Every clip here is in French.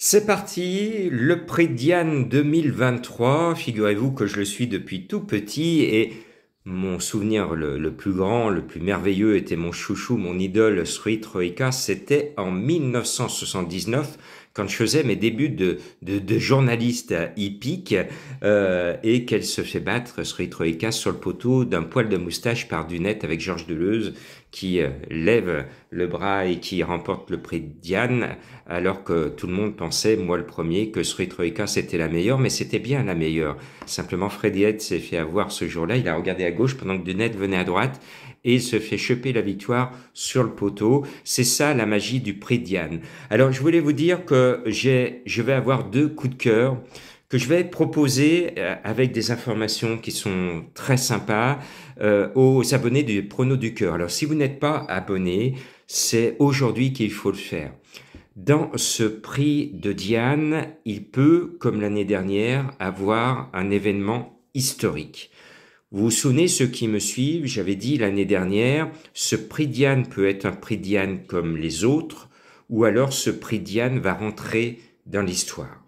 C'est parti, le prix Diane 2023. Figurez-vous que je le suis depuis tout petit et mon souvenir le plus grand, le plus merveilleux était mon chouchou, mon idole Sri Troika. C'était en 1979 quand je faisais mes débuts de journaliste hippique et qu'elle se fait battre, Sri Troika, sur le poteau d'un poil de moustache par Dunette avec Georges Deleuze qui lève le bras et qui remporte le prix Diane, alors que tout le monde pensait, moi le premier, que Sri Troika c'était la meilleure, mais c'était bien la meilleure. Simplement, Freddy Head s'est fait avoir ce jour-là, il a regardé à gauche pendant que Dunette venait à droite, et il se fait choper la victoire sur le poteau. C'est ça la magie du prix Diane. Alors je voulais vous dire que je vais avoir deux coups de cœur que je vais proposer avec des informations qui sont très sympas aux abonnés du Prono du Cœur. Alors si vous n'êtes pas abonné, c'est aujourd'hui qu'il faut le faire. Dans ce prix de Diane, il peut, comme l'année dernière, avoir un événement historique. Vous vous souvenez, ceux qui me suivent, j'avais dit l'année dernière, ce prix Diane peut être un prix Diane comme les autres, ou alors ce prix Diane va rentrer dans l'histoire.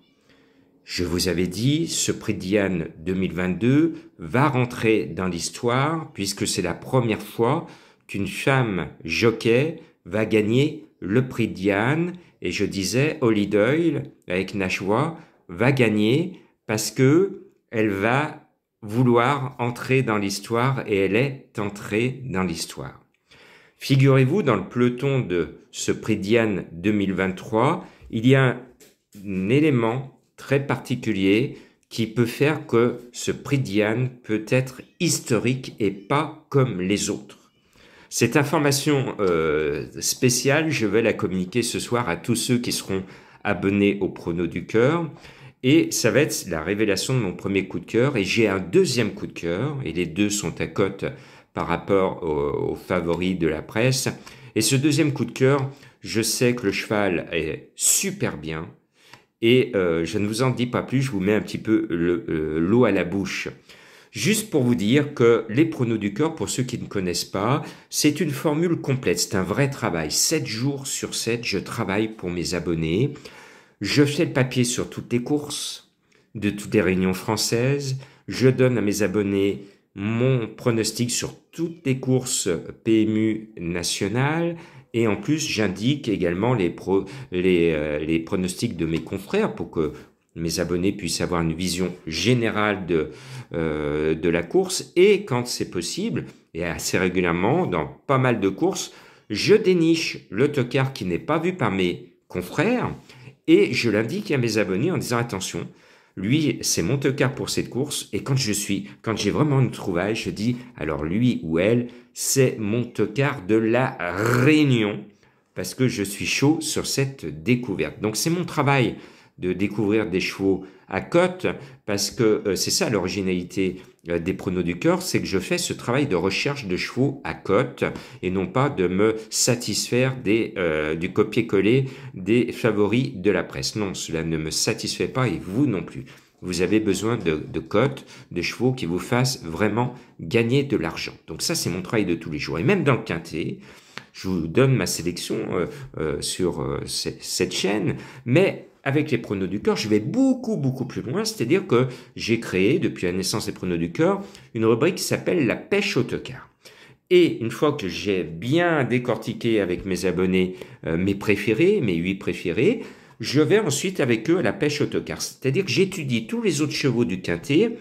Je vous avais dit, ce prix Diane 2022 va rentrer dans l'histoire puisque c'est la première fois qu'une femme jockey va gagner le prix Diane. Et je disais, Holly Doyle, avec Nashua, va gagner parce que elle va vouloir entrer dans l'histoire et elle est entrée dans l'histoire. Figurez-vous, dans le peloton de ce prix Diane 2023, il y a un élément très particulier qui peut faire que ce prix Diane peut être historique et pas comme les autres. Cette information spéciale, je vais la communiquer ce soir à tous ceux qui seront abonnés au Prono du Cœur et ça va être la révélation de mon premier coup de cœur et j'ai un deuxième coup de cœur et les deux sont à cote par rapport aux favoris de la presse. Et ce deuxième coup de cœur, je sais que le cheval est super bien, et je ne vous en dis pas plus, je vous mets un petit peu l'eau à la bouche. Juste pour vous dire que les pronos du cœur, pour ceux qui ne connaissent pas, c'est une formule complète, c'est un vrai travail. 7 jours sur 7, je travaille pour mes abonnés. Je fais le papier sur toutes les courses, de toutes les réunions françaises. Je donne à mes abonnés mon pronostic sur toutes les courses PMU nationales. Et en plus, j'indique également les pronostics de mes confrères pour que mes abonnés puissent avoir une vision générale de la course. Et quand c'est possible, et assez régulièrement, dans pas mal de courses, je déniche le tocard qui n'est pas vu par mes confrères et je l'indique à mes abonnés en disant attention, lui, c'est mon tocard pour cette course. Et quand j'ai vraiment une trouvaille, je dis, alors lui ou elle, c'est mon tocard de la Réunion, parce que je suis chaud sur cette découverte. Donc c'est mon travail de découvrir des chevaux à cote, parce que c'est ça l'originalité des pronos du cœur, c'est que je fais ce travail de recherche de chevaux à cote, et non pas de me satisfaire du copier-coller des favoris de la presse. Non, cela ne me satisfait pas, et vous non plus. Vous avez besoin de cotes, de chevaux qui vous fassent vraiment gagner de l'argent. Donc ça, c'est mon travail de tous les jours. Et même dans le quintet, je vous donne ma sélection sur cette chaîne, mais avec les pronos du cœur, je vais beaucoup plus loin, c'est-à-dire que j'ai créé, depuis la naissance des pronos du cœur, une rubrique qui s'appelle la pêche au tocard. Et une fois que j'ai bien décortiqué avec mes abonnés mes préférés, mes 8 préférés, je vais ensuite avec eux à la pêche au tocard. C'est-à-dire que j'étudie tous les autres chevaux du quintet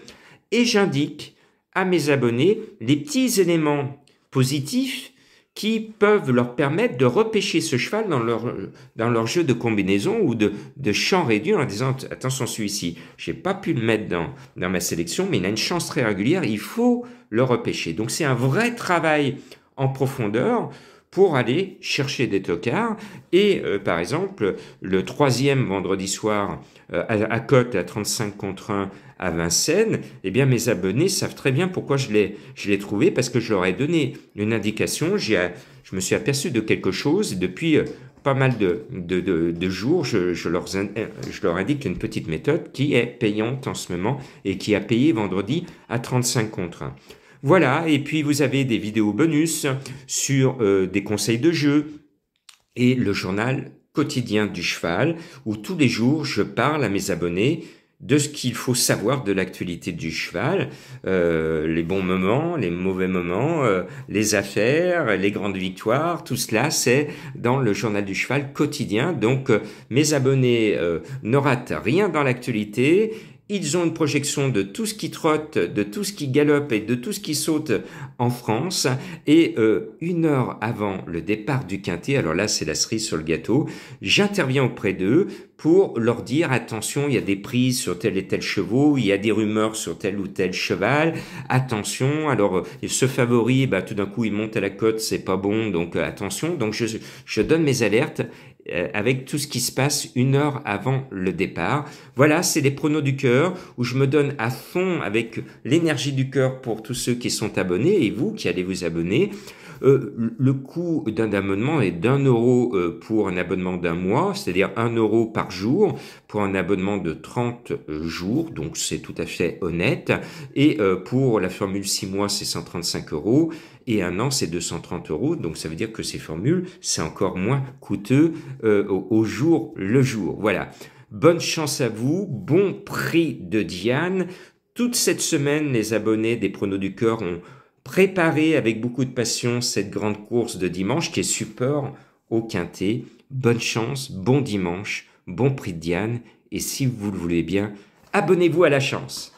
et j'indique à mes abonnés les petits éléments positifs qui peuvent leur permettre de repêcher ce cheval dans leur jeu de combinaison ou de champ réduit en disant attention celui-ci, j'ai pas pu le mettre dans ma sélection mais il a une chance très régulière, il faut le repêcher. Donc c'est un vrai travail en profondeur pour aller chercher des tocards et par exemple le troisième vendredi soir à cote à 35 contre 1 à Vincennes, eh bien mes abonnés savent très bien pourquoi je l'ai trouvé parce que je leur ai donné une indication, je me suis aperçu de quelque chose et depuis pas mal de jours, je leur indique une petite méthode qui est payante en ce moment et qui a payé vendredi à 35 contre 1. Voilà, et puis vous avez des vidéos bonus sur des conseils de jeu et le journal quotidien du cheval où tous les jours je parle à mes abonnés de ce qu'il faut savoir de l'actualité du cheval, les bons moments, les mauvais moments, les affaires, les grandes victoires, tout cela c'est dans le journal du cheval quotidien. Donc mes abonnés ne ratent rien dans l'actualité. Ils ont une projection de tout ce qui trotte, de tout ce qui galope et de tout ce qui saute en France. Et 1 heure avant le départ du quintet, alors là c'est la cerise sur le gâteau, j'interviens auprès d'eux pour leur dire attention, il y a des prises sur tel et tel chevaux, il y a des rumeurs sur tel ou tel cheval, attention, alors ce favori, tout d'un coup il monte à la côte, c'est pas bon, donc attention. Donc je donne mes alertes avec tout ce qui se passe 1 heure avant le départ. Voilà, c'est les pronos du cœur où je me donne à fond avec l'énergie du cœur pour tous ceux qui sont abonnés et vous qui allez vous abonner. Le coût d'un abonnement est d'1 € pour un abonnement d'1 mois, c'est-à-dire 1 € par jour pour un abonnement de 30 jours, donc c'est tout à fait honnête. Et pour la formule 6 mois, c'est 135 € et 1 an, c'est 230 €. Donc ça veut dire que ces formules, c'est encore moins coûteux au jour le jour. Voilà. Bonne chance à vous, bon prix de Diane. Toute cette semaine, les abonnés des pronos du cœur ont préparé avec beaucoup de passion cette grande course de dimanche qui est support au quintet. Bonne chance, bon dimanche, bon prix de Diane et si vous le voulez bien, abonnez-vous à la chance.